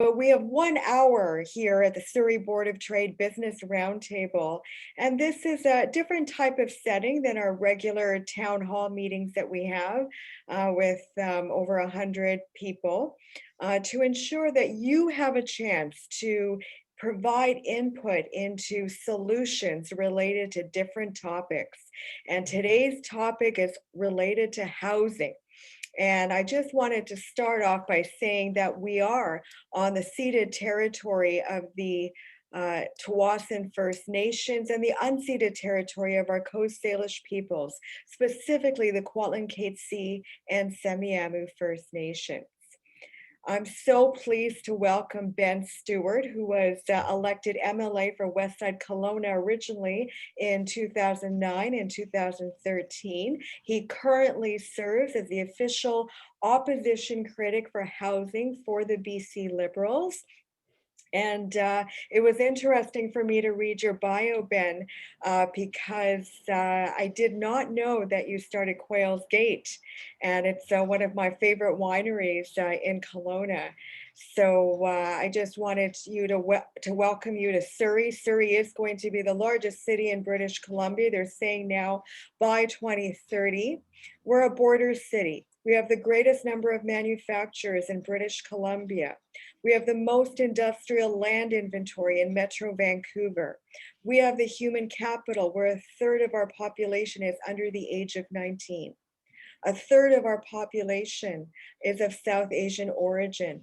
But we have 1 hour here at the Surrey Board of Trade Business Roundtable, and this is a different type of setting than our regular town hall meetings that we have with over 100 people to ensure that you have a chance to provide input into solutions related to different topics. And today's topic is related to housing. And I just wanted to start off by saying that we are on the ceded territory of the Tawasin First Nations and the unceded territory of our Coast Salish peoples, specifically the Kwantlen Katzie and Semiahmoo First Nations. I'm so pleased to welcome Ben Stewart, who was elected MLA for Westside Kelowna originally in 2009 and 2013. He currently serves as the official opposition critic for housing for the BC Liberals. And it was interesting for me to read your bio, Ben, because I did not know that you started Quail's Gate, and it's one of my favorite wineries in Kelowna. So I just wanted you to welcome you to Surrey. Surrey is going to be the largest city in British Columbia. They're saying now by 2030. We're a border city. We have the greatest number of manufacturers in British Columbia. We have the most industrial land inventory in Metro Vancouver. We have the human capital where a third of our population is under the age of 19. A third of our population is of South Asian origin.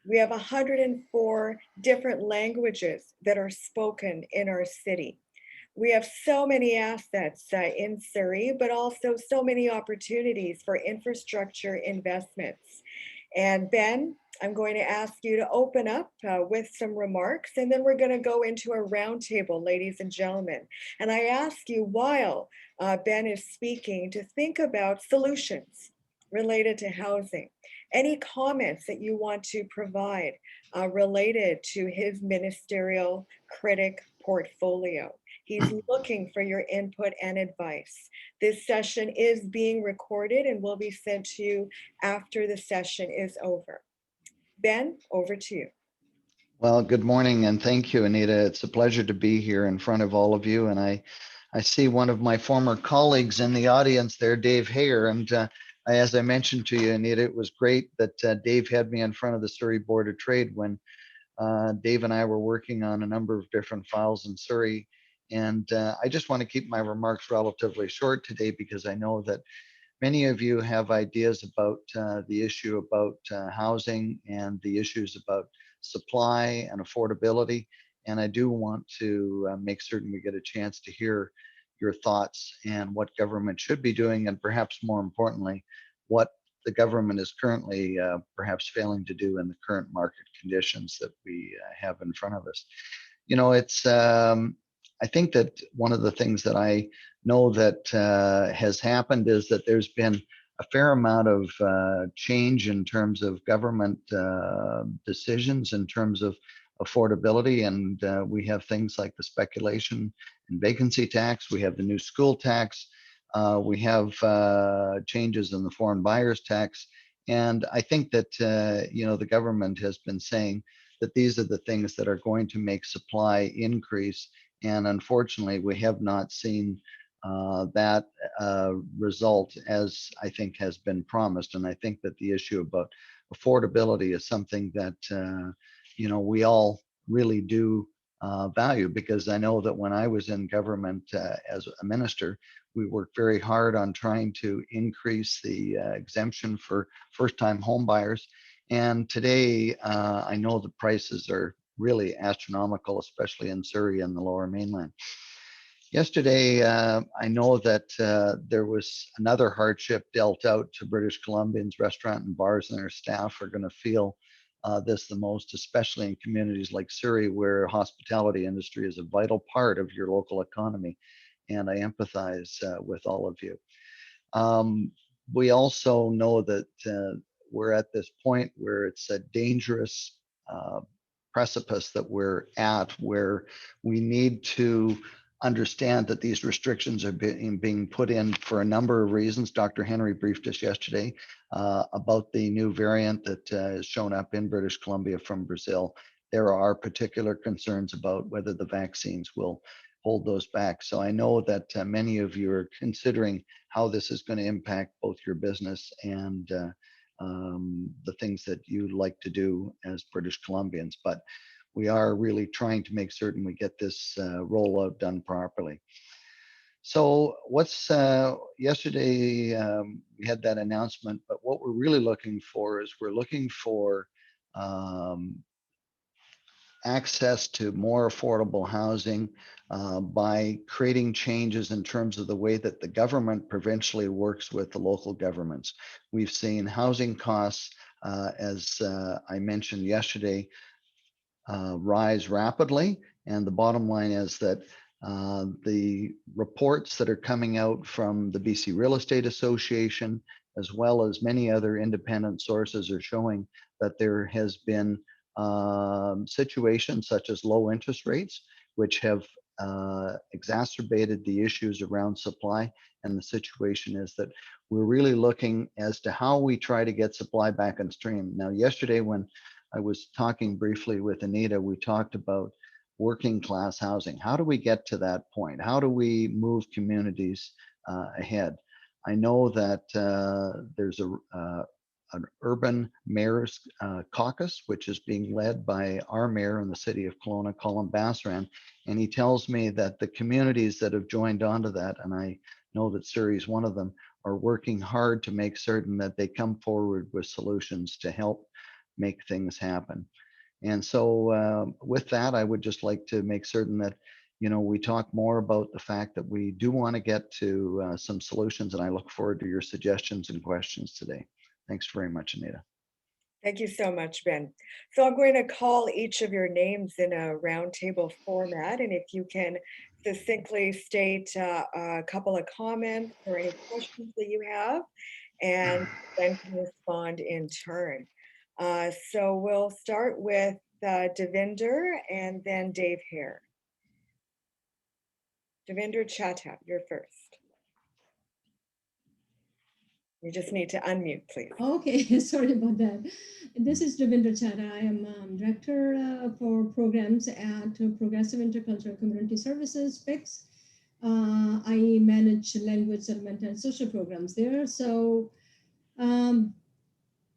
We have 104 different languages that are spoken in our city. We have so many assets in Surrey, but also so many opportunities for infrastructure investments. And Ben, I'm going to ask you to open up with some remarks, and then we're going to go into a roundtable, ladies and gentlemen. And I ask you, while Ben is speaking, to think about solutions related to housing. Any comments that you want to provide related to his ministerial critic portfolio. He's looking for your input and advice. This session is being recorded and will be sent to you after the session is over. Ben, over to you. Well, good morning and thank you, Anita. It's a pleasure to be here in front of all of you. And I see one of my former colleagues in the audience there, Dave Hayer. And as I mentioned to you, Anita, it was great that Dave had me in front of the Surrey Board of Trade when Dave and I were working on a number of different files in Surrey. And I just want to keep my remarks relatively short today because I know that many of you have ideas about the issue about housing and the issues about supply and affordability. And I do want to make certain we get a chance to hear your thoughts and what government should be doing, and perhaps more importantly, what the government is currently perhaps failing to do in the current market conditions that we have in front of us. You know, it's I think that one of the things that I know that has happened is that there's been a fair amount of change in terms of government decisions in terms of affordability, and we have things like the speculation and vacancy tax, we have the new school tax, we have changes in the foreign buyers tax, and I think that you know, the government has been saying that these are the things that are going to make supply increase. And unfortunately, we have not seen that result as I think has been promised. And I think that the issue about affordability is something that, you know, we all really do value, because I know that when I was in government as a minister, we worked very hard on trying to increase the exemption for first-time home buyers. And today, I know the prices are really astronomical, especially in Surrey and the Lower Mainland. Yesterday, I know that there was another hardship dealt out to British Columbians. Restaurant and bars and their staff are going to feel this the most, especially in communities like Surrey, where hospitality industry is a vital part of your local economy. And I empathize with all of you. We also know that we're at this point where it's a dangerous precipice that we're at, where we need to understand that these restrictions are being put in for a number of reasons. Dr. Henry briefed us yesterday about the new variant that has shown up in British Columbia from Brazil. There are particular concerns about whether the vaccines will hold those back. So I know that many of you are considering how this is going to impact both your business and the things that you like to do as British Columbians. But we are really trying to make certain we get this rollout done properly. So what's yesterday we had that announcement, but what we're really looking for is we're looking for access to more affordable housing by creating changes in terms of the way that the government provincially works with the local governments. We've seen housing costs, as I mentioned yesterday, rise rapidly. And the bottom line is that the reports that are coming out from the BC Real Estate Association, as well as many other independent sources, are showing that there has been situations such as low interest rates, which have exacerbated the issues around supply. And the situation is that we're really looking as to how we try to get supply back on stream. Now, yesterday when I was talking briefly with Anita, we talked about working class housing. How do we get to that point? How do we move communities ahead? I know that there's an urban mayor's caucus, which is being led by our mayor in the city of Kelowna, Colin Basran, and he tells me that the communities that have joined onto that, and I know that Surrey is one of them, are working hard to make certain that they come forward with solutions to help make things happen. And so with that, I would just like to make certain that, you know, we talk more about the fact that we do want to get to some solutions, and I look forward to your suggestions and questions today. Thanks very much, Anita. Thank you so much, Ben. So I'm going to call each of your names in a roundtable format, and if you can succinctly state a couple of comments or any questions that you have, and then can respond in turn. So we'll start with Devinder and then Dave Hare. Devinder Chattha, you're first. You just need to unmute, please. Okay, sorry about that. This is Devinder Chattha. I am Director for Programs at Progressive Intercultural Community Services, PICS. I manage language, settlement, and social programs there. So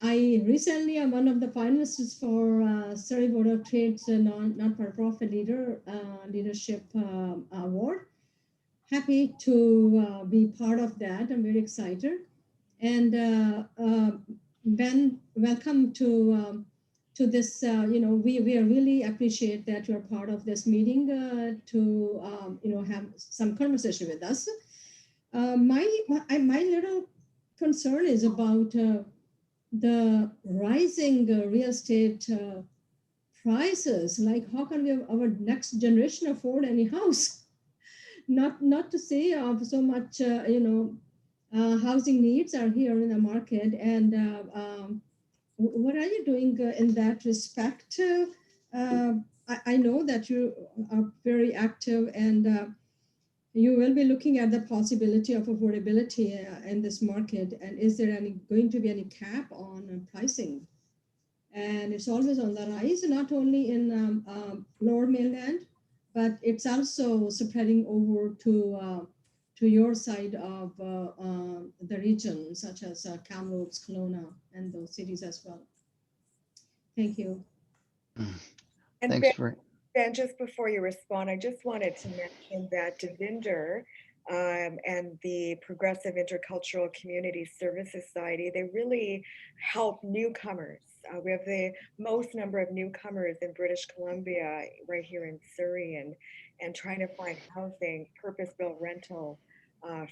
I recently am one of the finalists for Surrey Board of Trade's not-for-profit leadership award. Happy to be part of that. I'm very excited. And Ben, welcome to this. You know, we really appreciate that you're part of this meeting to you know, have some conversation with us. My little concern is about the rising real estate prices. Like, how can our next generation afford any house? Not to say of so much, you know, housing needs are here in the market. And what are you doing in that respect? I know that you are very active, and you will be looking at the possibility of affordability in this market. And is there going to be any cap on pricing? And it's always on the rise, not only in Lower Mainland, but it's also spreading over to your side of the region, such as Kamloops, Kelowna, and those cities as well. Thank you. And Thanks for. Ben, just before you respond, I just wanted to mention that Devinder and the Progressive Intercultural Community Service Society, they really help newcomers. We have the most number of newcomers in British Columbia, right here in Surrey, and trying to find housing, purpose-built rental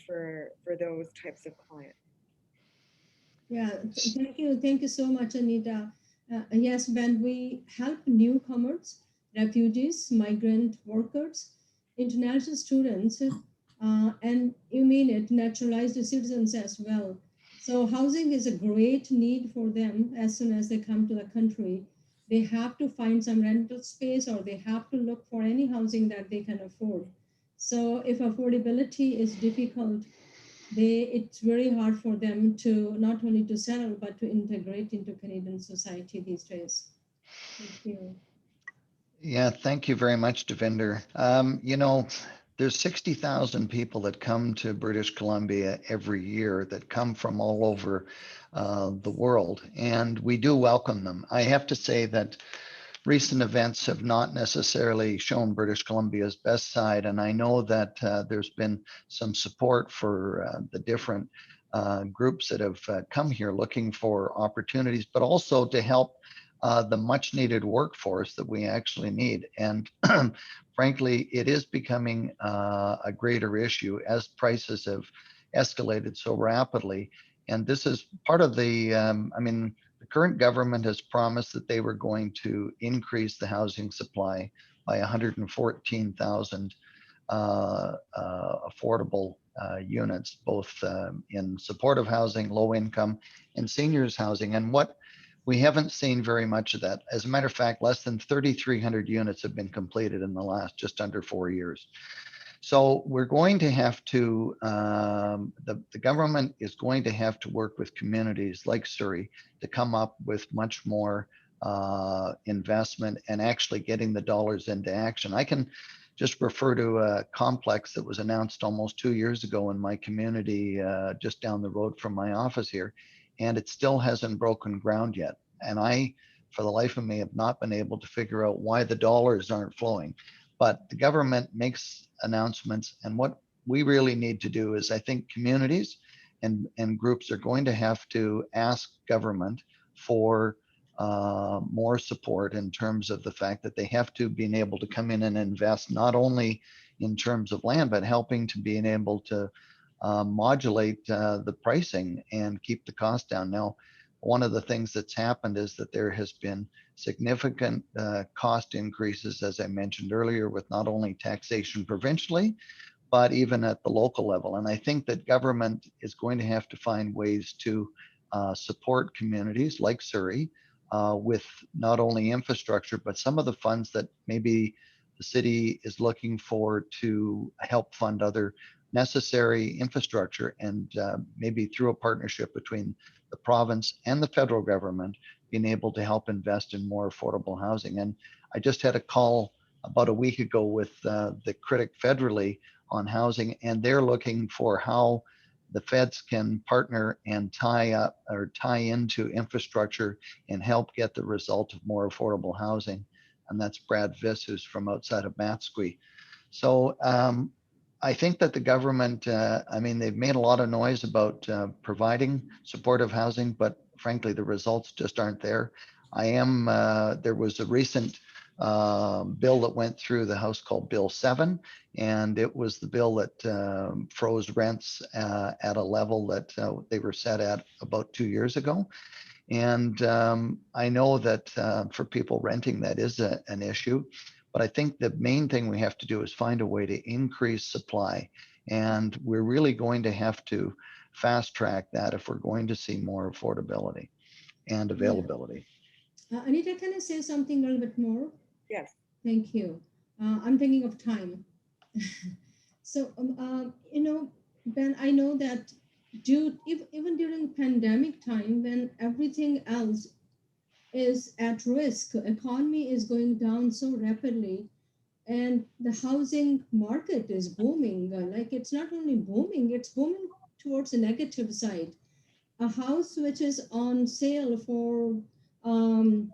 for those types of clients. Yeah, thank you so much, Anita. Yes, Ben, we help newcomers, refugees, migrant workers, international students, and you mean it, naturalized citizens as well. So housing is a great need for them as soon as they come to the country. They have to find some rental space, or they have to look for any housing that they can afford. So if affordability is difficult, it's very hard for them to not only to settle, but to integrate into Canadian society these days. Thank you. Yeah, thank you very much, Devinder. There's 60,000 people that come to British Columbia every year that come from all over the world, and we do welcome them. I have to say that recent events have not necessarily shown British Columbia's best side, and I know that there's been some support for the different groups that have come here looking for opportunities, but also to help the much needed workforce that we actually need. And frankly, it is becoming a greater issue as prices have escalated so rapidly. And this is part of the, the current government has promised that they were going to increase the housing supply by 114,000 affordable units, both in supportive housing, low income, and seniors housing. And what we haven't seen very much of that. As a matter of fact, less than 3,300 units have been completed in the last just under 4 years. So we're going to have to, the government is going to have to work with communities like Surrey to come up with much more investment and actually getting the dollars into action. I can just refer to a complex that was announced almost 2 years ago in my community just down the road from my office here, and it still hasn't broken ground yet. And I, for the life of me, have not been able to figure out why the dollars aren't flowing. But the government makes announcements, and what we really need to do is, I think communities and groups are going to have to ask government for more support in terms of the fact that they have to be able to come in and invest not only in terms of land, but helping to being able to modulate the pricing and keep the cost down. Now, one of the things that's happened is that there has been significant cost increases, as I mentioned earlier, with not only taxation provincially, but even at the local level. And I think that government is going to have to find ways to support communities like Surrey with not only infrastructure, but some of the funds that maybe the city is looking for to help fund other necessary infrastructure, and maybe through a partnership between the province and the federal government, being able to help invest in more affordable housing. And I just had a call about a week ago with the Critic federally on housing, and they're looking for how the feds can partner and tie up or tie into infrastructure and help get the result of more affordable housing. And that's Brad Viss, who's from outside of Matsqui. So I think that the government, they've made a lot of noise about providing supportive housing, but frankly, the results just aren't there. There was a recent bill that went through the House called Bill 7, and it was the bill that froze rents at a level that they were set at about 2 years ago. And I know that for people renting, that is an issue. But I think the main thing we have to do is find a way to increase supply. And we're really going to have to fast track that if we're going to see more affordability and availability. Anita, can I say something a little bit more? Yes. Thank you. I'm thinking of time. So, Ben, I know that even during pandemic time, when everything else is at risk, economy is going down so rapidly, and the housing market is booming. Like, it's not only booming, it's booming towards the negative side. A house which is on sale for 1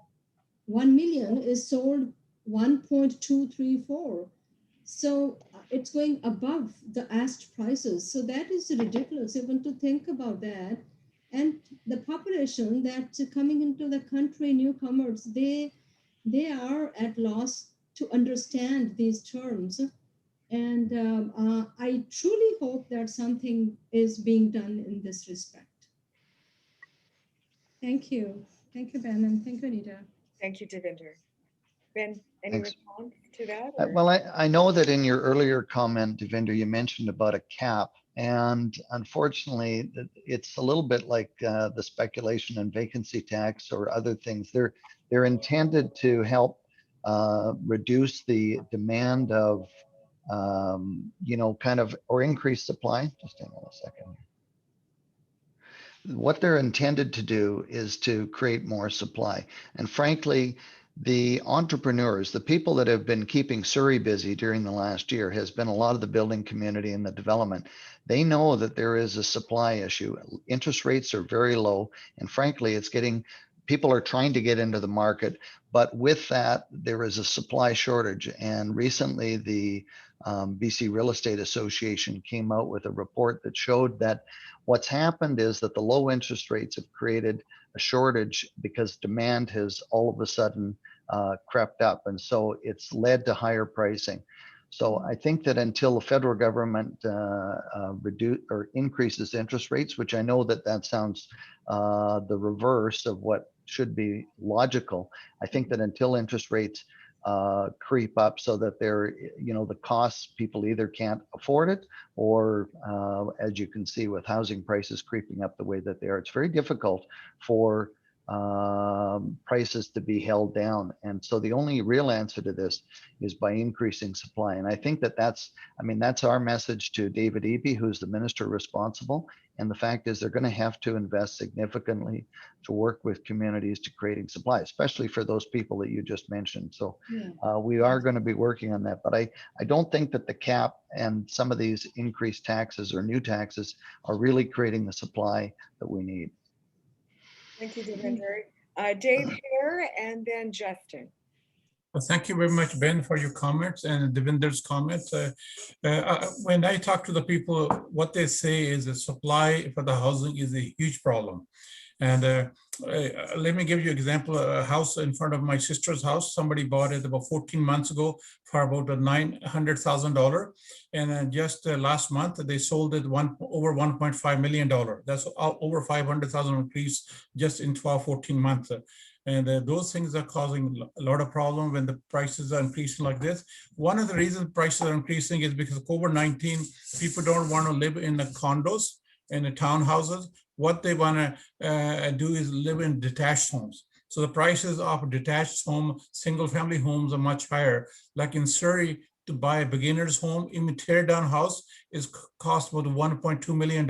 million is sold 1.234. So it's going above the asked prices. So that is ridiculous even to think about that. And the population that's coming into the country, newcomers, they are at loss to understand these terms. And I truly hope that something is being done in this respect. Thank you. Thank you, Ben, and thank you, Anita. Thank you, Devinder. Ben, any Thanks. response to that? Well, I know that in your earlier comment, Devinder, you mentioned about a cap. And unfortunately, it's a little bit like the speculation and vacancy tax or other things. They're intended to help reduce the demand of kind of, or increase supply. Just hang on a second. What they're intended to do is to create more supply. And frankly, the entrepreneurs, the people that have been keeping Surrey busy during the last year has been a lot of the building community and the development. They know that there is a supply issue. Interest rates are very low. And frankly, people are trying to get into the market, but with that, there is a supply shortage. And recently the BC Real Estate Association came out with a report that showed that what's happened is that the low interest rates have created a shortage because demand has all of a sudden crept up. And so it's led to higher pricing. So I think that until the federal government reduce or increases interest rates, which I know that sounds the reverse of what should be logical, I think that until interest rates creep up so that they're, the costs, people either can't afford it, or as you can see with housing prices creeping up the way that they are, it's very difficult for prices to be held down. And so the only real answer to this is by increasing supply. And I think that's our message to David Eby, who's the minister responsible. And the fact is they're going to have to invest significantly to work with communities to creating supply, especially for those people that you just mentioned. So we are going to be working on that. But I don't think that the cap and some of these increased taxes or new taxes are really creating the supply that we need. Thank you, Devinder. Dave Hare and then Justin. Well, thank you very much, Ben, for your comments and Devinder's comments. When I talk to the people, what they say is the supply for the housing is a huge problem. And let me give you an example. A house in front of my sister's house, somebody bought it about 14 months ago for about $900,000. And then just last month, they sold it over $1.5 million. That's over 500,000 increase just in 14 months. And those things are causing a lot of problem when the prices are increasing like this. One of the reasons prices are increasing is because of COVID-19, people don't want to live in the condos and the townhouses. What they want to do is live in detached homes. So the prices of detached home, single family homes are much higher. Like in Surrey, to buy a beginner's home, even tear down house is cost about $1.2 million.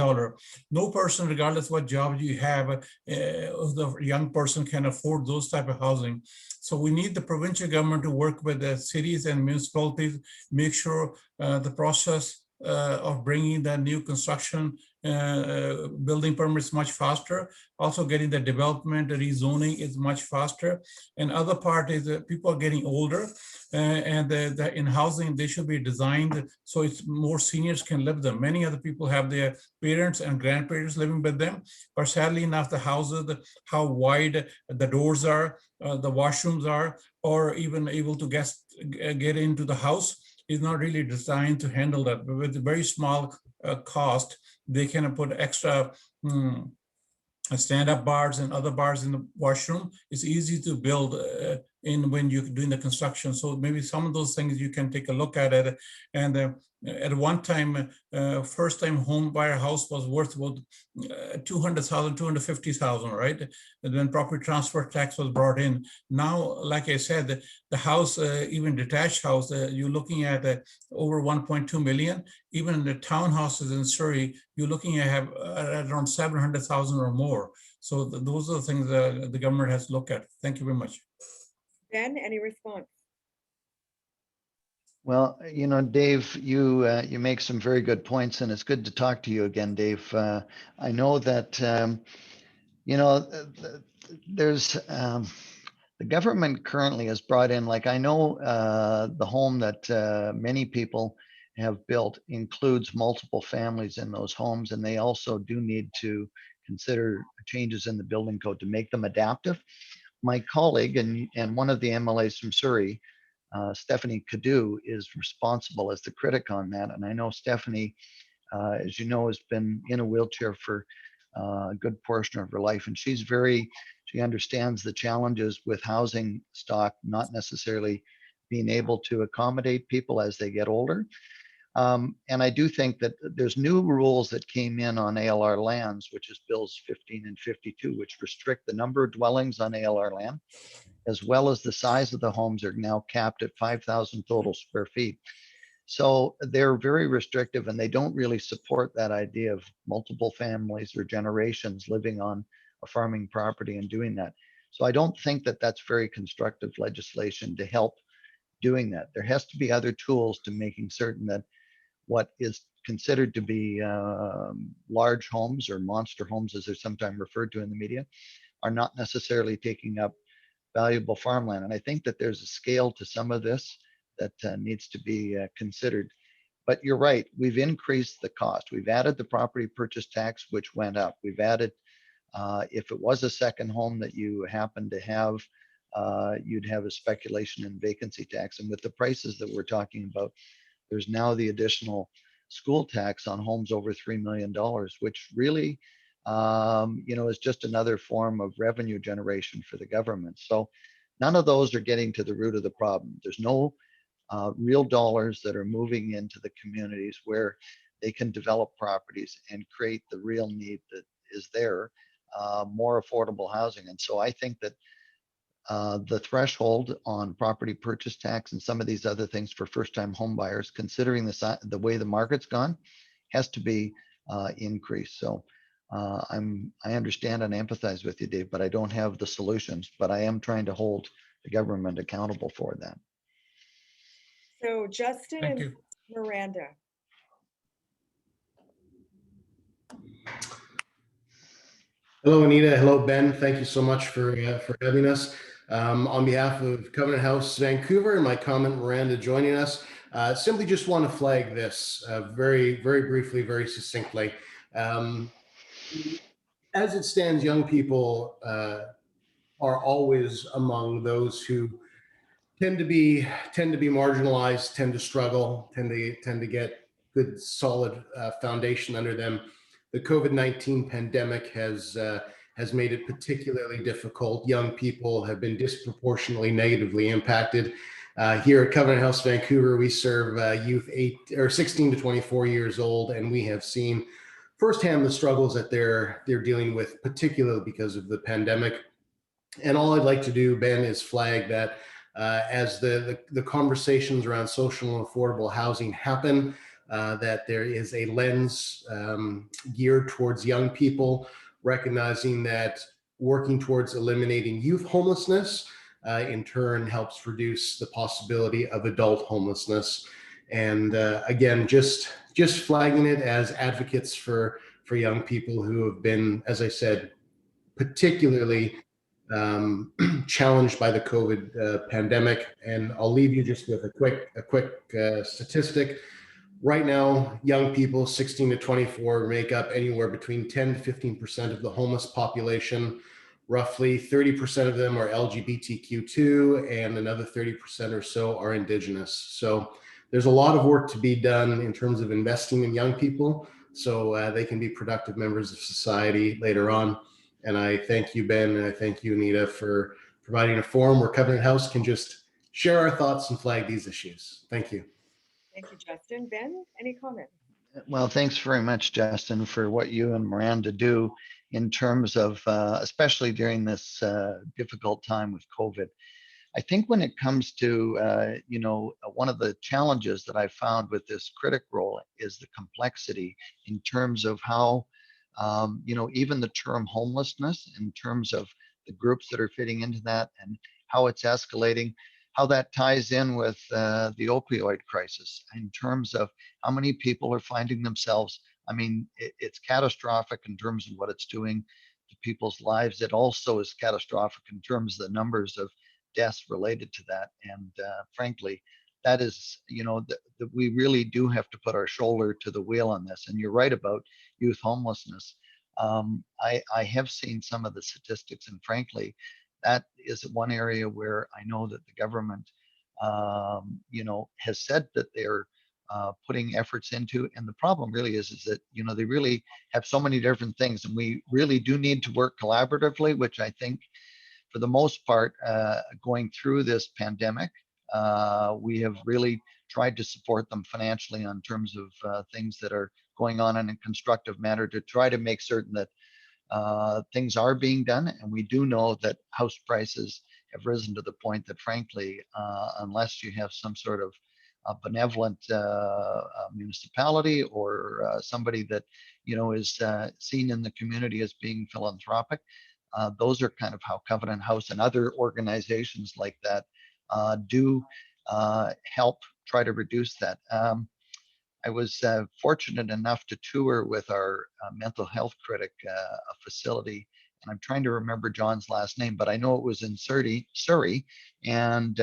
No person, regardless what job you have, the young person can afford those type of housing. So we need the provincial government to work with the cities and municipalities, make sure the process of bringing the new construction building permits much faster. Also getting the development, rezoning is much faster. And other part is that people are getting older and in housing, they should be designed so it's more seniors can live there. Many other people have their parents and grandparents living with them, but sadly enough, the houses, how wide the doors are, the washrooms are, or even able to get into the house is not really designed to handle that. But with a very small cost, they can put extra stand-up bars and other bars in the washroom. It's easy to build in when you're doing the construction. So maybe some of those things you can take a look at it. And at one time, first-time home buyer house was worth about 200,000, 250,000, right? And then property transfer tax was brought in. Now, like I said, the house, even detached house, you're looking at over 1.2 million. Even in the townhouses in Surrey, you're looking at around 700,000 or more. So those are the things that the government has to look at. Thank you very much. Ben, any response? Well, Dave, you make some very good points, and it's good to talk to you again, Dave. I know that, there's the government currently has brought in, like I know the home that many people have built includes multiple families in those homes, and they also do need to consider changes in the building code to make them adaptive. My colleague and one of the MLAs from Surrey, Stephanie Cadu, is responsible as the critic on that. And I know Stephanie, as you know, has been in a wheelchair for a good portion of her life. And she understands the challenges with housing stock, not necessarily being able to accommodate people as they get older. And I do think that there's new rules that came in on ALR lands, which is Bills 15 and 52, which restrict the number of dwellings on ALR land, as well as the size of the homes are now capped at 5,000 total square feet. So they're very restrictive, and they don't really support that idea of multiple families or generations living on a farming property and doing that. So I don't think that that's very constructive legislation to help doing that. There has to be other tools to making certain that what is considered to be large homes or monster homes, as they're sometimes referred to in the media, are not necessarily taking up valuable farmland. And I think that there's a scale to some of this that needs to be considered. But you're right, we've increased the cost. We've added the property purchase tax, which went up. We've added, if it was a second home that you happen to have, you'd have a speculation and vacancy tax. And with the prices that we're talking about, there's now the additional school tax on homes over $3 million, which really, is just another form of revenue generation for the government. So none of those are getting to the root of the problem. There's no real dollars that are moving into the communities where they can develop properties and create the real need that is there, more affordable housing. And so I think that the threshold on property purchase tax and some of these other things for first-time home buyers, considering the way the market's gone, has to be increased. So I understand and empathize with you, Dave, but I don't have the solutions. But I am trying to hold the government accountable for that. So Justin Thank and you. Miranda. Hello, Anita. Hello, Ben. Thank you so much for having us. On behalf of Covenant House Vancouver and my comment, Miranda, joining us, simply just want to flag this very, very briefly, very succinctly. As it stands, young people are always among those who tend to be marginalized, tend to struggle, tend to get good solid foundation under them. The COVID-19 pandemic has made it particularly difficult. Young people have been disproportionately negatively impacted. Here at Covenant House Vancouver, we serve youth 16 to 24 years old, and we have seen firsthand the struggles that they're dealing with, particularly because of the pandemic. And all I'd like to do, Ben, is flag that as the conversations around social and affordable housing happen, that there is a lens geared towards young people, recognizing that working towards eliminating youth homelessness in turn helps reduce the possibility of adult homelessness. And again, just flagging it as advocates for young people who have been, as I said, particularly challenged by the COVID pandemic. And I'll leave you just with a quick statistic. Right now, young people 16 to 24 make up anywhere between 10 to 15% of the homeless population. Roughly 30% of them are LGBTQ2, and another 30% or so are Indigenous. So there's a lot of work to be done in terms of investing in young people so they can be productive members of society later on. And I thank you, Ben, and I thank you, Anita, for providing a forum where Covenant House can just share our thoughts and flag these issues. Thank you. Thank you, Justin. Ben, any comments? Well, thanks very much, Justin, for what you and Miranda do in terms of, especially during this difficult time with COVID. I think when it comes to, one of the challenges that I found with this critic role is the complexity in terms of how, even the term homelessness, in terms of the groups that are fitting into that and how it's escalating, how that ties in with the opioid crisis in terms of how many people are finding themselves. I mean, it's catastrophic in terms of what it's doing to people's lives. It also is catastrophic in terms of the numbers of deaths related to that. And frankly, that is, that we really do have to put our shoulder to the wheel on this. And you're right about youth homelessness. I have seen some of the statistics, and frankly, that is one area where I know that the government, has said that they're putting efforts into. And the problem really is that, they really have so many different things, and we really do need to work collaboratively, which I think for the most part, going through this pandemic, we have really tried to support them financially on terms of things that are going on in a constructive manner to try to make certain that things are being done. And we do know that house prices have risen to the point that, frankly, unless you have some sort of benevolent municipality or somebody that, you know, is seen in the community as being philanthropic. Those are kind of how Covenant House and other organizations like that do help try to reduce that. I was fortunate enough to tour with our mental health critic facility, and I'm trying to remember John's last name, but I know it was in Surrey, and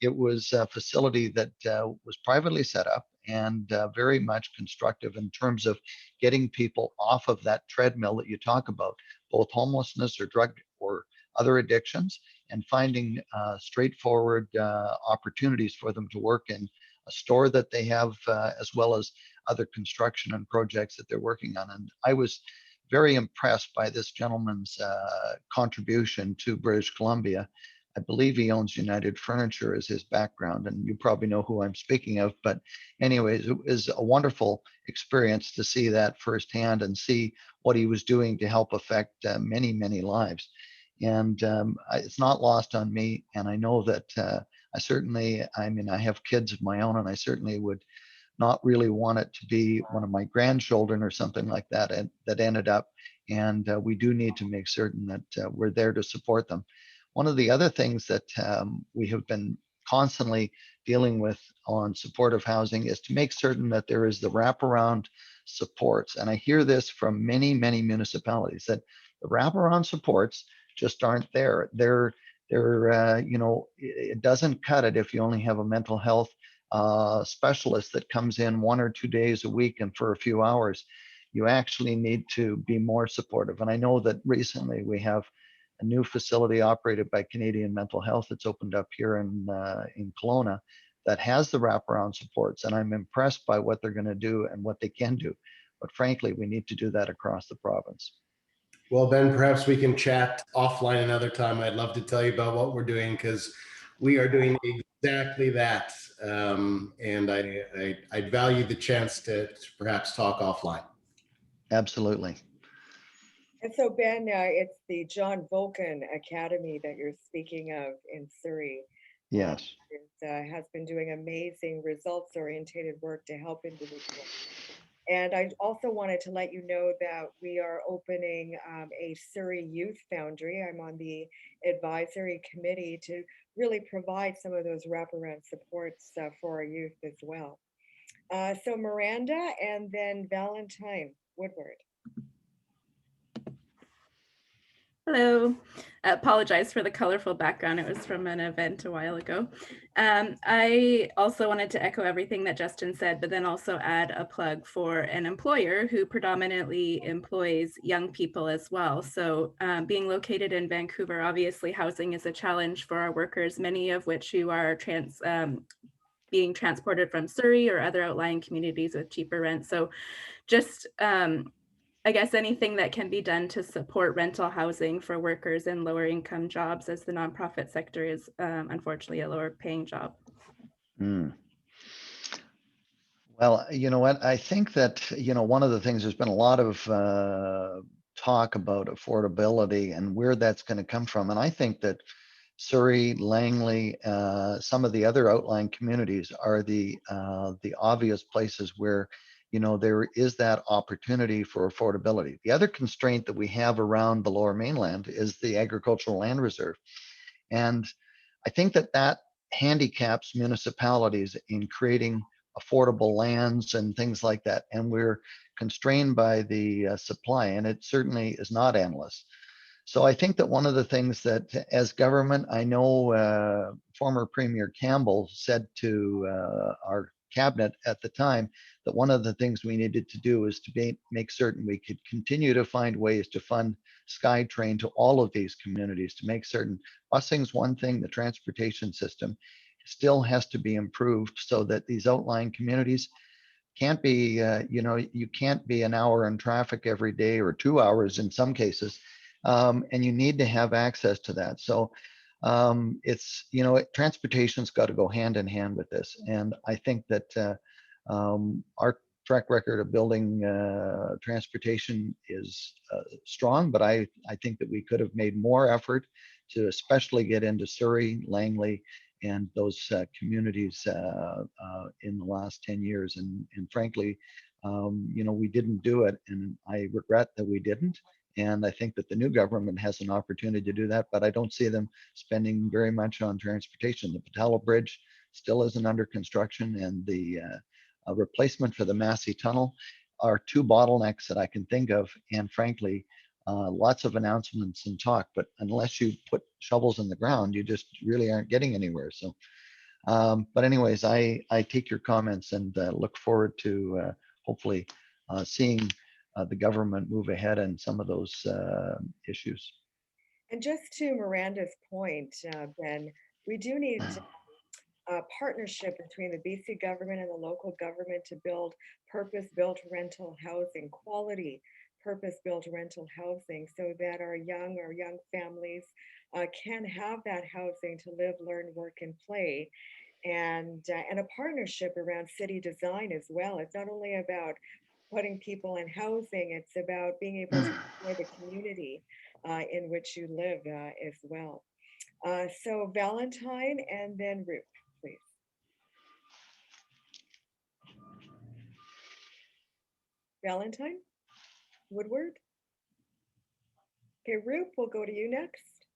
it was a facility that was privately set up and very much constructive in terms of getting people off of that treadmill that you talk about, both homelessness or drug or other addictions, and finding straightforward opportunities for them to work in a store that they have, as well as other construction and projects that they're working on. And I was very impressed by this gentleman's contribution to British Columbia. I believe he owns United Furniture as his background, and you probably know who I'm speaking of. But anyways, it was a wonderful experience to see that firsthand and see what he was doing to help affect many, many lives. And it's not lost on me. And I know that I mean, I have kids of my own, and I certainly would not really want it to be one of my grandchildren or something like that, and that ended up. And we do need to make certain that we're there to support them. One of the other things that we have been constantly dealing with on supportive housing is to make certain that there is the wraparound supports. And I hear this from many, many municipalities that the wraparound supports just aren't there. You know, it doesn't cut it if you only have a mental health specialist that comes in 1 or 2 days a week and for a few hours. You actually need to be more supportive. And I know that recently we have a new facility operated by Canadian Mental Health that's opened up here in Kelowna that has the wraparound supports. And I'm impressed by what they're going to do and what they can do. But frankly, we need to do that across the province. Well, Ben, perhaps we can chat offline another time. I'd love to tell you about what we're doing, because we are doing exactly that. And I'd value the chance to perhaps talk offline. Absolutely. And so, Ben, it's the John Vulcan Academy that you're speaking of in Surrey. Yes. Has been doing amazing results-oriented work to help individuals. And I also wanted to let you know that we are opening a Surrey Youth Foundry. I'm on the advisory committee to really provide some of those wraparound supports for our youth as well. So Miranda and then Valentine Woodward. Hello. I apologize for the colorful background. It was from an event a while ago. I also wanted to echo everything that Justin said, but then also add a plug for an employer who predominantly employs young people as well. So being located in Vancouver, obviously housing is a challenge for our workers, many of which who are being transported from Surrey or other outlying communities with cheaper rent. So just I guess anything that can be done to support rental housing for workers in lower income jobs, as the nonprofit sector is unfortunately a lower paying job. Well, you know what, I think that, you know, one of the things, there's been a lot of talk about affordability and where that's going to come from. And I think that Surrey, Langley, some of the other outlying communities are the obvious places where, you know, there is that opportunity for affordability. The other constraint that we have around the Lower Mainland is the agricultural land reserve. And I think that that handicaps municipalities in creating affordable lands and things like that. And we're constrained by the supply, and it certainly is not endless. So I think that one of the things that as government, I know former Premier Campbell said to our cabinet at the time that one of the things we needed to do is to make certain we could continue to find ways to fund SkyTrain to all of these communities, to make certain busing's one thing, the transportation system still has to be improved so that these outlying communities can't be, you know, you can't be an hour in traffic every day or 2 hours in some cases. And you need to have access to that. So it's, you know, transportation's got to go hand in hand with this. And I think that our track record of building transportation is strong, but I think that we could have made more effort to especially get into Surrey, Langley, and those communities in the last 10 years. And frankly, we didn't do it, and I regret that we didn't. And I think that the new government has an opportunity to do that, but I don't see them spending very much on transportation. The Patella Bridge still isn't under construction, and the replacement for the Marcy Tunnel are two bottlenecks that I can think of. And frankly, lots of announcements and talk, but unless you put shovels in the ground, you just really aren't getting anywhere. So, but anyways, I take your comments and look forward to hopefully seeing the government move ahead in some of those issues. And just to Miranda's point, Ben, we do need a partnership between the BC government and the local government to build purpose-built rental housing, quality purpose-built rental housing, so that our young families can have that housing to live, learn, work, and play. And a partnership around city design as well. It's not only about putting people in housing, it's about being able to enjoy the community in which you live as well. So Valentine and then Roop, please. Valentine Woodward. Okay, Roop, we'll go to you next.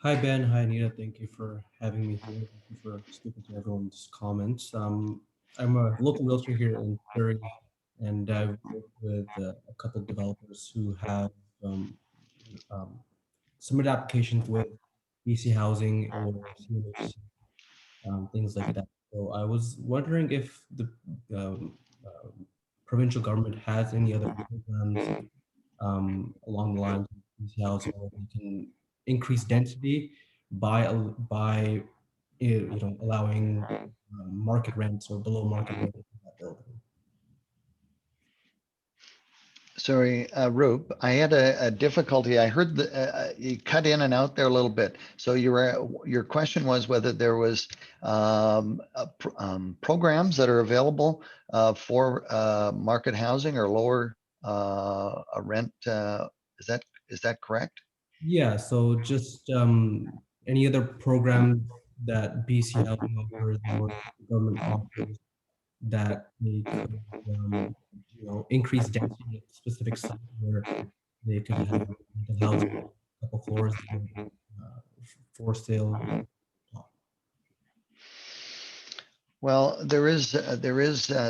Hi, Ben. Hi, Anita. Thank you for having me here. Thank you for speaking to everyone's comments. I'm a local realtor here in Surrey, and I've worked with a couple of developers who have submitted applications with BC Housing or CMHC, things like that. So I was wondering if the provincial government has any other programs along the lines of BC Housing where we can increase density by allowing market rents or below market rent in that building. Sorry, Roop, I had a difficulty. I heard you cut in and out there a little bit. So your question was whether there was programs that are available for market housing or lower a rent. Is that correct? Yeah. So just any other program that BC Housing offers or government offers that they could increase density at specific sites where they could have rental housing, a couple floors for sale. Well, there is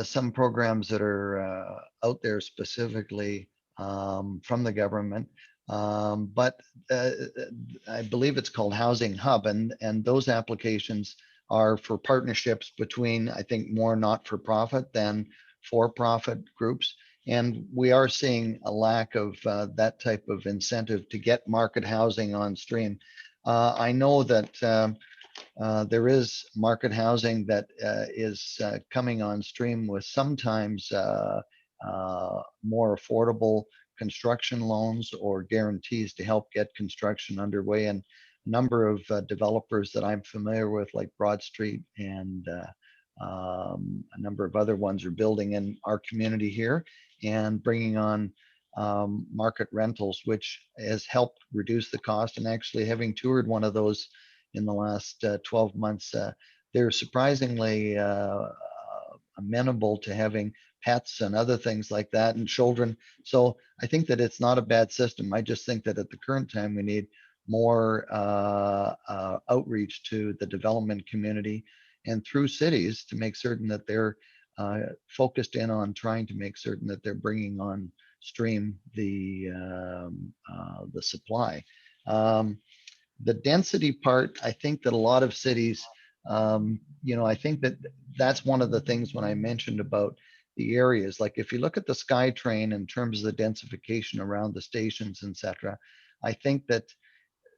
some programs that are out there specifically from the government, but I believe it's called Housing Hub, and those applications are for partnerships between, I think, more not-for-profit than for-profit groups. And we are seeing a lack of that type of incentive to get market housing on stream. I know that there is market housing that is coming on stream with sometimes more affordable construction loans or guarantees to help get construction underway. And a number of developers that I'm familiar with, like Broad Street and a number of other ones, are building in our community here and bringing on market rentals, which has helped reduce the cost. And actually, having toured one of those in the last 12 months, they're surprisingly amenable to having pets and other things like that, and children. So I think that it's not a bad system. I just think that at the current time, we need more outreach to the development community and through cities to make certain that they're focused in on trying to make certain that they're bringing on stream the supply. The density part, I think that a lot of cities, I think that that's one of the things when I mentioned about the areas, like if you look at the SkyTrain in terms of the densification around the stations, etc., I think that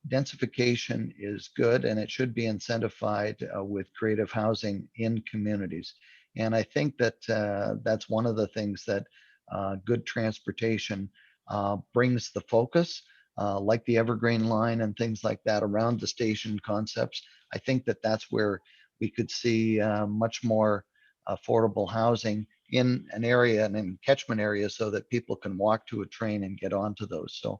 densification is good and it should be incentivized with creative housing in communities. And I think that that's one of the things that good transportation brings the focus, like the Evergreen line and things like that around the station concepts. I think that that's where we could see much more affordable housing in an area and in catchment areas so that people can walk to a train and get onto those. So,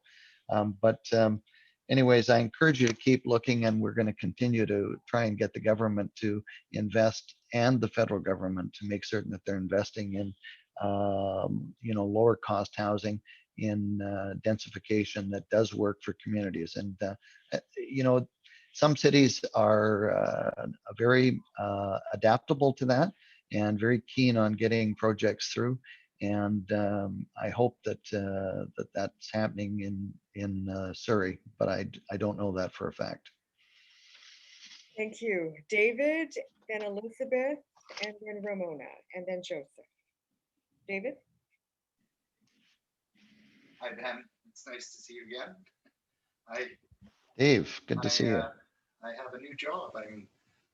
anyways, I encourage you to keep looking, and we're going to continue to try and get the government to invest, and the federal government to make certain that they're investing in, lower cost housing, in densification that does work for communities. And, some cities are very adaptable to that and very keen on getting projects through. And I hope that that's happening in Surrey, but I don't know that for a fact. Thank you. David, then Elizabeth, and then Ramona, and then Joseph. David? Hi, Ben. It's nice to see you again. Dave, good to see you. I have a new job. I'm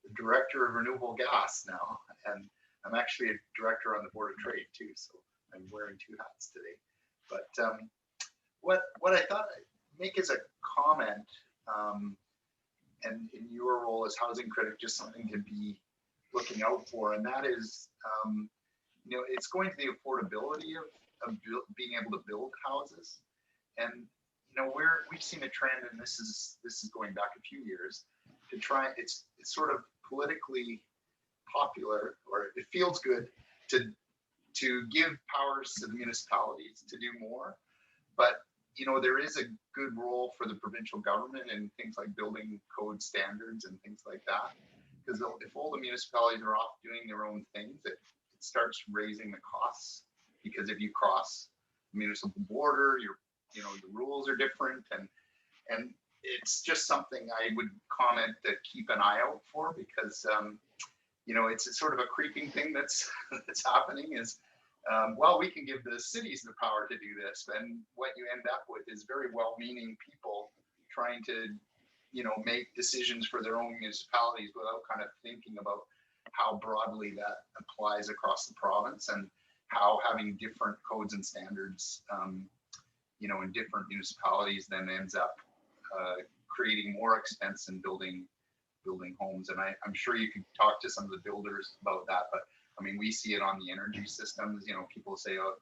the director of renewable gas now, and I'm actually a director on the Board of Trade too, so I'm wearing two hats today. But what I thought I'd make as a comment, and in your role as housing critic, just something to be looking out for, and that is, it's going to the affordability of being able to build houses. And we've seen a trend, and this is going back a few years, to try. It's sort of politically popular, or it feels good to give powers to the municipalities to do more, but there is a good role for the provincial government and things like building code standards and things like that. Because if all the municipalities are off doing their own things, it starts raising the costs. Because if you cross the municipal border, your rules are different, and it's just something I would comment to keep an eye out for, because it's sort of a creeping thing that's happening. Is we can give the cities the power to do this, and what you end up with is very well-meaning people trying to make decisions for their own municipalities without kind of thinking about how broadly that applies across the province, and how having different codes and standards in different municipalities then ends up creating more expense in building homes. And I'm sure you could talk to some of the builders about that, but I mean, we see it on the energy systems. People say, oh,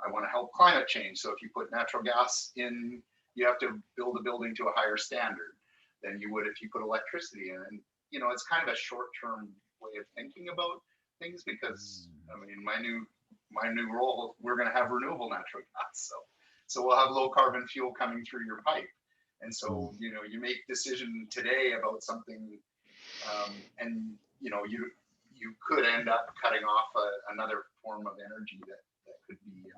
I want to help climate change, so if you put natural gas in, you have to build a building to a higher standard than you would if you put electricity in. And it's kind of a short-term way of thinking about things, because I mean, my new role, we're going to have renewable natural gas, so we'll have low carbon fuel coming through your pipe. And so you make decision today about something, and you could end up cutting off another form of energy that could be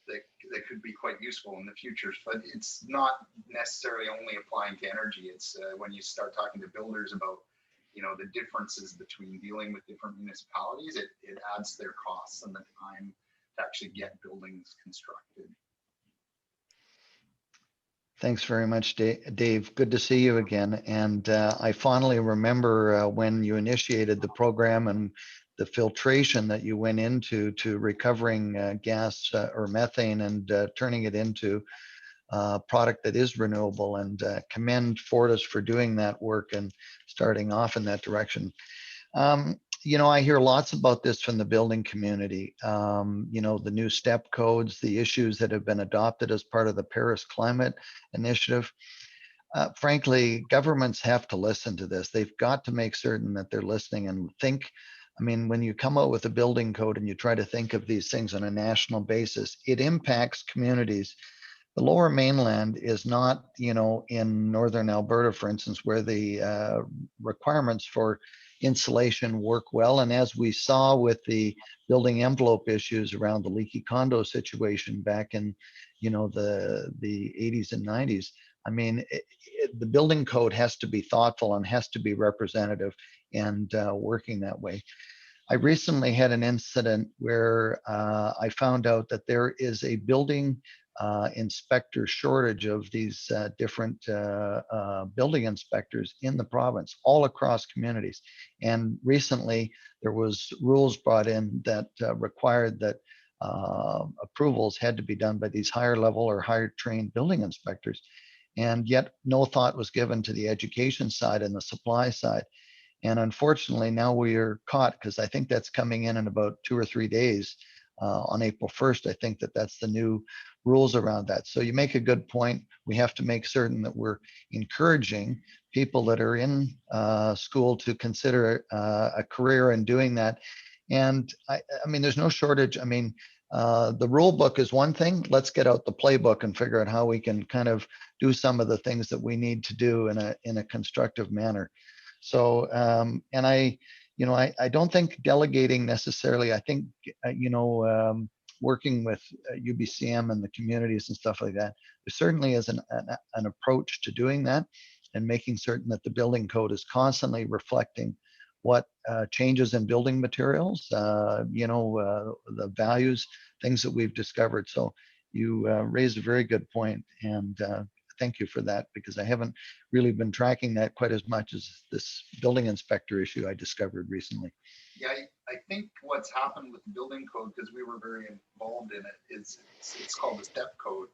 that could be quite useful in the future. But it's not necessarily only applying to energy. It's when you start talking to builders about the differences between dealing with different municipalities, it adds their costs and the time to actually get buildings constructed. Thanks very much, Dave. Good to see you again. And I fondly remember when you initiated the program and the filtration that you went into to recovering gas or methane and turning it into a product that is renewable, and commend Fortis for doing that work and starting off in that direction. I hear lots about this from the building community. The new STEP codes, the issues that have been adopted as part of the Paris Climate Initiative. Frankly, governments have to listen to this. They've got to make certain that they're listening and think. I mean, when you come out with a building code and you try to think of these things on a national basis, it impacts communities. The Lower Mainland is not, in Northern Alberta, for instance, where the requirements for insulation work well. And as we saw with the building envelope issues around the leaky condo situation back in, the 80s and 90s, I mean, the building code has to be thoughtful and has to be representative and working that way. I recently had an incident where I found out that there is a building inspector shortage of these different building inspectors in the province, all across communities. And recently there was rules brought in that required that approvals had to be done by these higher level or higher trained building inspectors. And yet no thought was given to the education side and the supply side. And unfortunately now we are caught, because I think that's coming in about 2 or 3 days. On April 1st, I think that's the new rules around that. So you make a good point. We have to make certain that we're encouraging people that are in school to consider a career in doing that. And I mean, there's no shortage. I mean, the rule book is one thing. Let's get out the playbook and figure out how we can kind of do some of the things that we need to do in a constructive manner. So, and I don't think delegating necessarily. I think, working with UBCM and the communities and stuff like that, there certainly is an approach to doing that and making certain that the building code is constantly reflecting what changes in building materials, the values, things that we've discovered. So you raised a very good point, and thank you for that, because I haven't really been tracking that quite as much as this building inspector issue I discovered recently. Yeah, I think what's happened with the building code, because we were very involved in it, is it's called the step code.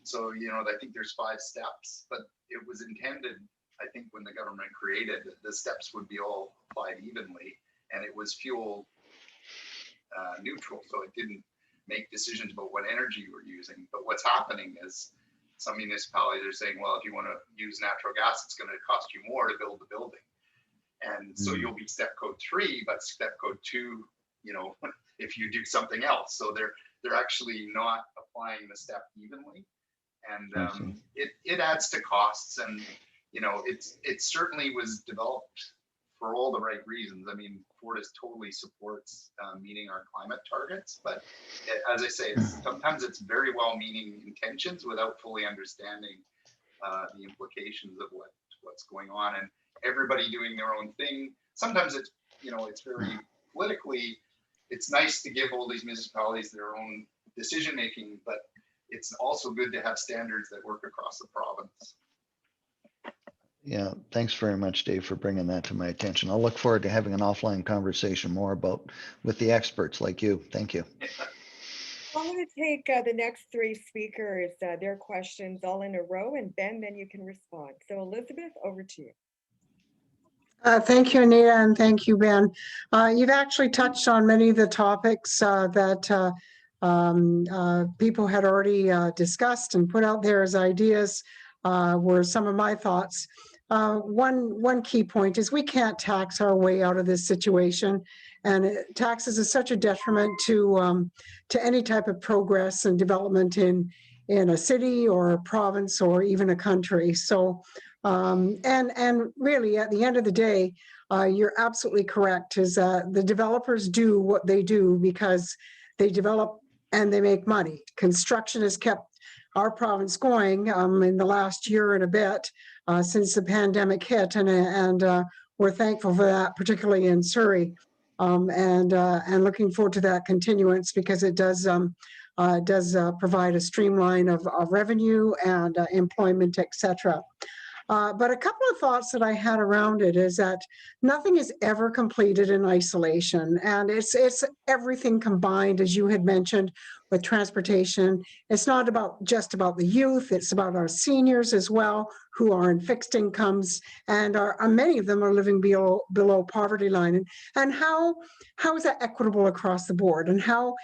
So, I think there's 5 steps, but it was intended, I think, when the government created it, the steps would be all applied evenly, and it was fuel neutral. So it didn't make decisions about what energy you were using. But what's happening is some municipalities are saying, well, if you want to use natural gas, it's going to cost you more to build the building. And so you'll be step code 3, but step code 2, if you do something else. So they're actually not applying the step evenly. And it adds to costs. And, it certainly was developed for all the right reasons. I mean, Fortis totally supports meeting our climate targets. But as I say, sometimes it's very well-meaning intentions without fully understanding the implications of what's going on. And everybody doing their own thing. Sometimes it's, it's very politically, it's nice to give all these municipalities their own decision-making, but it's also good to have standards that work across the province. Yeah, thanks very much, Dave, for bringing that to my attention. I'll look forward to having an offline conversation more with the experts like you. Thank you. I'm going to take the next 3 speakers, their questions all in a row, and Ben, then you can respond. So Elizabeth, over to you. Thank you, Anita, and thank you, Ben. You've actually touched on many of the topics that people had already discussed and put out there as ideas, were some of my thoughts. One key point is we can't tax our way out of this situation, and taxes is such a detriment to any type of progress and development in a city or a province or even a country. So. And really, at the end of the day, you're absolutely correct, is that the developers do what they do because they develop and they make money. Construction has kept our province going in the last year and a bit since the pandemic hit, and we're thankful for that, particularly in Surrey, and looking forward to that continuance, because it does provide a streamline of revenue and employment, etc. But a couple of thoughts that I had around it is that nothing is ever completed in isolation, and it's everything combined, as you had mentioned, with transportation. It's not just about the youth; it's about our seniors as well, who are in fixed incomes, and many of them are living below poverty line. And how is that equitable across the board, and how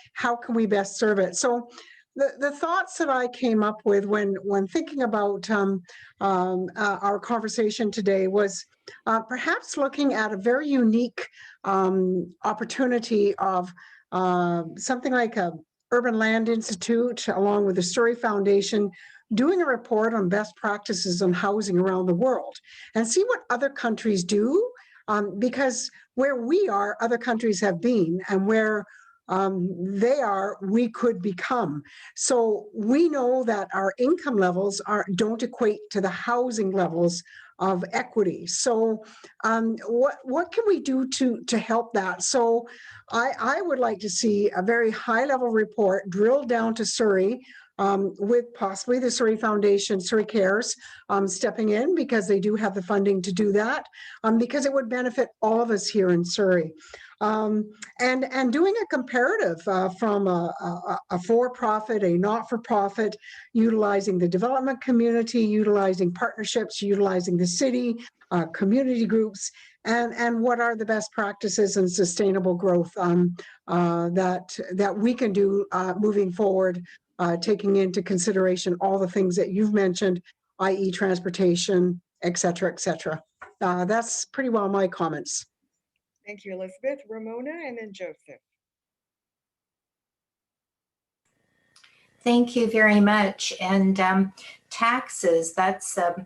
can we best serve it? So. The thoughts that I came up with when thinking about our conversation today was perhaps looking at a very unique opportunity of something like a Urban Land Institute, along with the Surrey Foundation, doing a report on best practices on housing around the world, and see what other countries do, because where we are, other countries have been, and where they are, we could become. So we know that our income levels don't equate to the housing levels of equity. So what can we do to help that? So I would like to see a very high level report drilled down to Surrey, with possibly the Surrey Foundation, Surrey Cares, stepping in, because they do have the funding to do that, because it would benefit all of us here in Surrey. And doing a comparative from a for-profit, a not-for-profit, utilizing the development community, utilizing partnerships, utilizing the city, community groups, and what are the best practices and sustainable growth that we can do moving forward taking into consideration all the things that you've mentioned, i.e. transportation, et cetera, et cetera. That's pretty well my comments. Thank you, Elizabeth. Ramona and then Joseph. Thank you very much. And taxes, that's a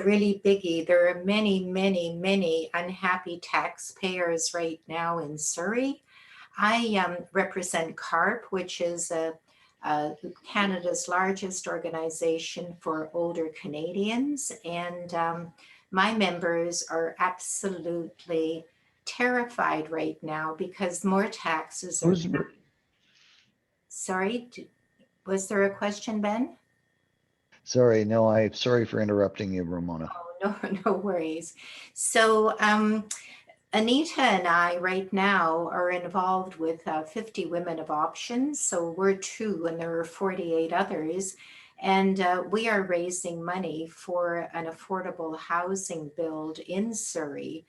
really biggie. There are many, many, many unhappy taxpayers right now in Surrey. I represent CARP, which is Canada's largest organization for older Canadians. And my members are absolutely terrified right now because more taxes are... Sorry, was there a question, Ben? Sorry, no, I'm sorry for interrupting you, Ramona. Oh, no worries. So Anita and I right now are involved with 50 Women of Options. So we're 2 and there are 48 others. And we are raising money for an affordable housing build in Surrey.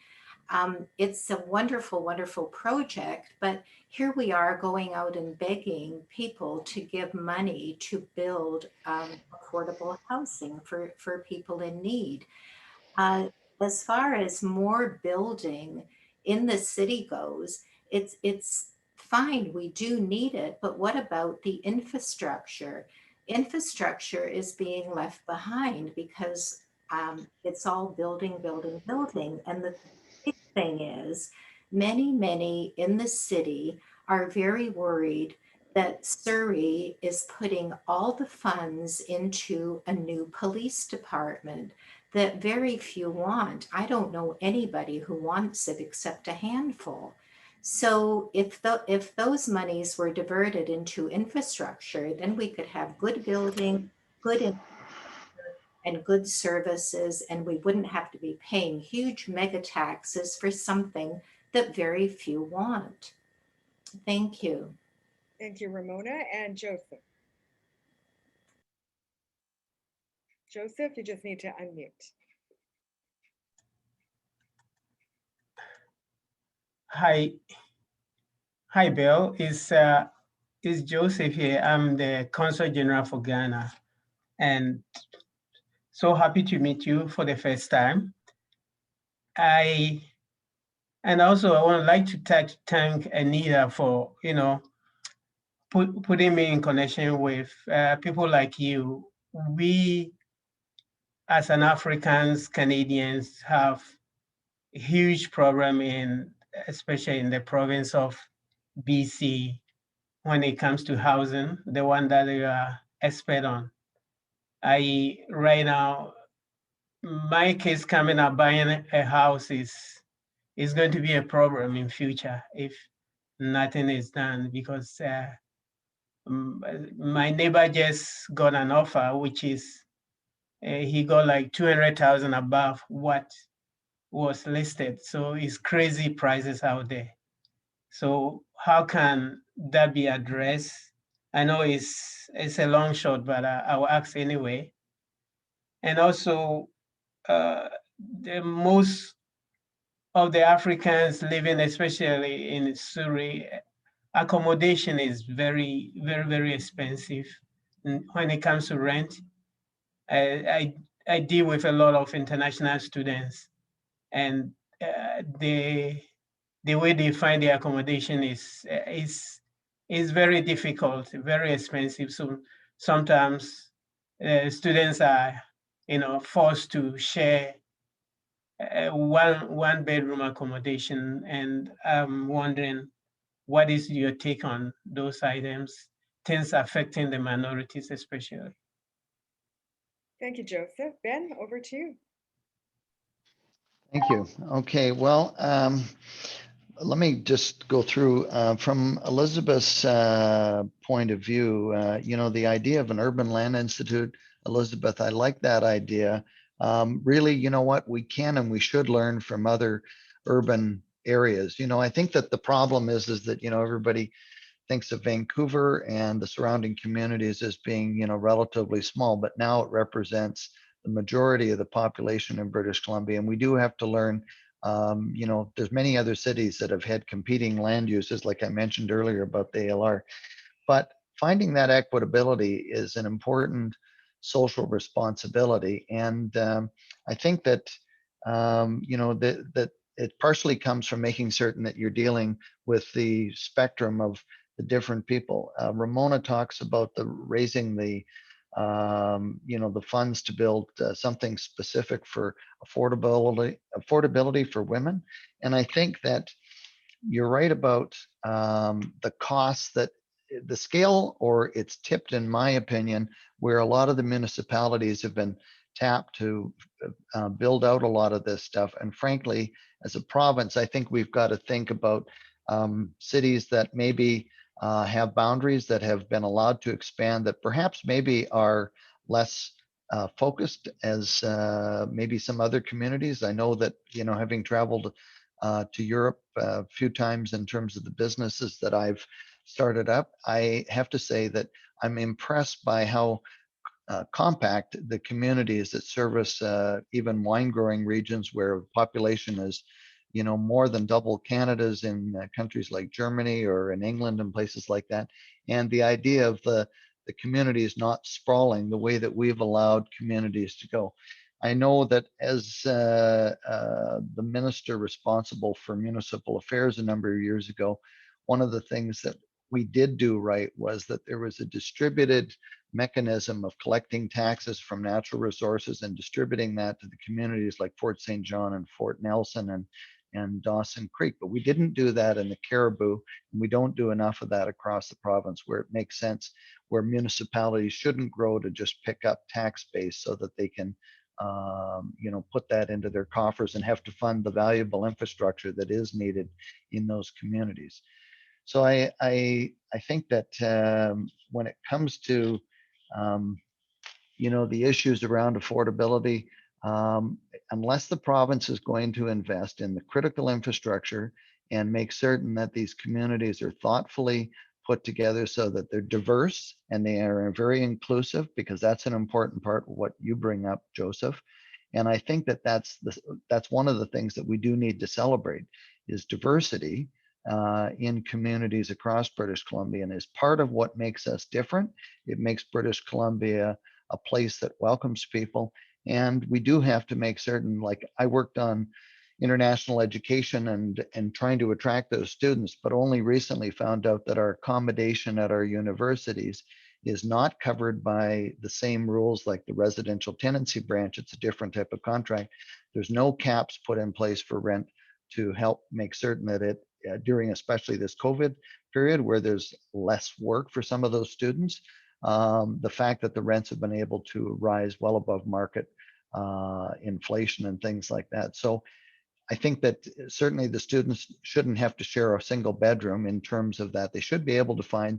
It's a wonderful, wonderful project, but here we are going out and begging people to give money to build affordable housing for people in need. As far as more building in the city goes, it's fine, we do need it, but what about the infrastructure? Infrastructure is being left behind because it's all building, building, building. And the big thing is many in the city are very worried that Surrey is putting all the funds into a new police department that very few want. I don't know anybody who wants it except a handful. So if those monies were diverted into infrastructure, then we could have good building, good infrastructure, and good services, and we wouldn't have to be paying huge mega taxes for something that very few want. Thank you. Thank you, Ramona and Joseph. Joseph, you just need to unmute. Hi, Bill. It's Joseph here. I'm the Consul General for Ghana, and so happy to meet you for the first time. I would like to thank Anita for putting me in connection with people like you. We, as an Africans, Canadians, have a huge problem especially in the province of BC, when it comes to housing, the one that you are expert on. Right now, my case coming up buying a house is going to be a problem in future if nothing is done, because my neighbor just got an offer, which is he got like 200,000 above what was listed. So it's crazy prices out there. So how can that be addressed? I know it's a long shot, but I will ask anyway. And also, most of the Africans living, especially in Surrey, accommodation is very, very, very expensive. And when it comes to rent, I deal with a lot of international students, and the way they find the accommodation is very difficult, very expensive. So sometimes students are, forced to share one bedroom accommodation. And I'm wondering, what is your take on those items, things affecting the minorities especially? Thank you, Joseph. Ben, over to you. Thank you. Okay, well, let me just go through from Elizabeth's point of view. The idea of an urban land institute, Elizabeth, I like that idea. Really, you know what, we can and we should learn from other urban areas. I think that the problem is that everybody thinks of Vancouver and the surrounding communities as being relatively small, but now it represents the majority of the population in British Columbia, and we do have to learn. There's many other cities that have had competing land uses, like I mentioned earlier about the ALR. But finding that equitability is an important social responsibility. And I think that, that it partially comes from making certain that you're dealing with the spectrum of the different people. Ramona talks about raising the funds to build something specific for affordability for women. And I think that you're right about the costs that the scale, or it's tipped, in my opinion, where a lot of the municipalities have been tapped to build out a lot of this stuff. And frankly, as a province, I think we've got to think about cities that maybe have boundaries that have been allowed to expand, that perhaps maybe are less focused as maybe some other communities. I know that, having traveled to Europe a few times in terms of the businesses that I've started up, I have to say that I'm impressed by how compact the communities that service even wine growing regions where population is, more than double Canada's in countries like Germany or in England and places like that. And the idea of the communities not sprawling the way that we've allowed communities to go. I know that as the minister responsible for municipal affairs a number of years ago, one of the things that we did do right was that there was a distributed mechanism of collecting taxes from natural resources and distributing that to the communities like Fort St. John and Fort Nelson and Dawson Creek. But we didn't do that in the Caribou, and we don't do enough of that across the province where it makes sense, where municipalities shouldn't grow to just pick up tax base so that they can put that into their coffers and have to fund the valuable infrastructure that is needed in those communities. So I think that when it comes to the issues around affordability, unless the province is going to invest in the critical infrastructure and make certain that these communities are thoughtfully put together so that they're diverse and they are very inclusive, because that's an important part of what you bring up, Joseph. And I think that that's one of the things that we do need to celebrate is diversity in communities across British Columbia, and is part of what makes us different. It makes British Columbia a place that welcomes people. And we do have to make certain, like I worked on international education and trying to attract those students, but only recently found out that our accommodation at our universities is not covered by the same rules like the residential tenancy branch. It's a different type of contract. There's no caps put in place for rent to help make certain that it, during especially this COVID period where there's less work for some of those students, the fact that the rents have been able to rise well above market inflation and things like that. So I think that certainly the students shouldn't have to share a single bedroom in terms of that. They should be able to find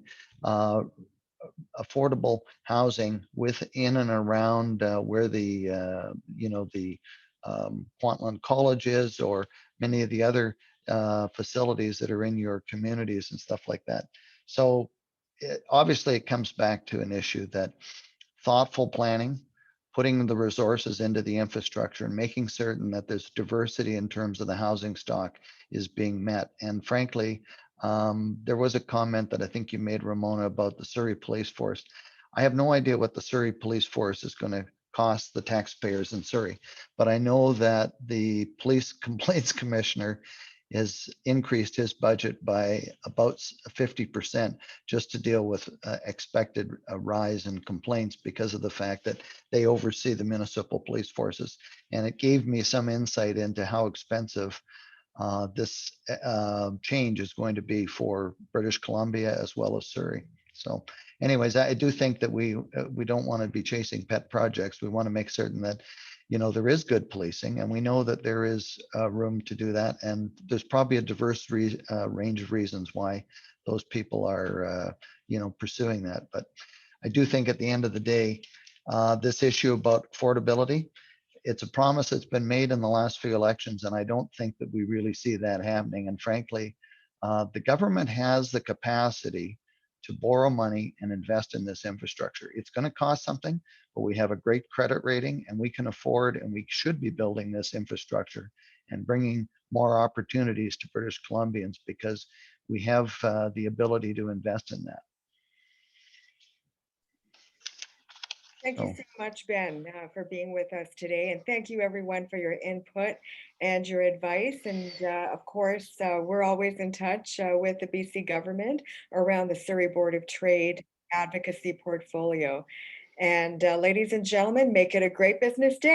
affordable housing within and around where the Kwantlen College is, or many of the other facilities that are in your communities and stuff like that. So obviously it comes back to an issue that thoughtful planning, putting the resources into the infrastructure and making certain that there's diversity in terms of the housing stock is being met. And frankly, there was a comment that I think you made, Ramona, about the Surrey Police Force. I have no idea what the Surrey Police Force is going to cost the taxpayers in Surrey, but I know that the Police Complaints Commissioner has increased his budget by about 50% just to deal with expected rise in complaints because of the fact that they oversee the municipal police forces. And it gave me some insight into how expensive this change is going to be for British Columbia as well as Surrey. So anyways, I do think that we don't want to be chasing pet projects. We want to make certain that there is good policing, and we know that there is room to do that. And there's probably a diverse range of reasons why those people are, pursuing that. But I do think at the end of the day, this issue about affordability, it's a promise that's been made in the last few elections, and I don't think that we really see that happening. And frankly, the government has the capacity to borrow money and invest in this infrastructure. It's going to cost something, but we have a great credit rating and we can afford, and we should be building this infrastructure and bringing more opportunities to British Columbians because we have the ability to invest in that. Thank you so much, Ben, for being with us today. And thank you everyone for your input and your advice. And of course, we're always in touch with the BC government around the Surrey Board of Trade advocacy portfolio. And ladies and gentlemen, make it a great business day.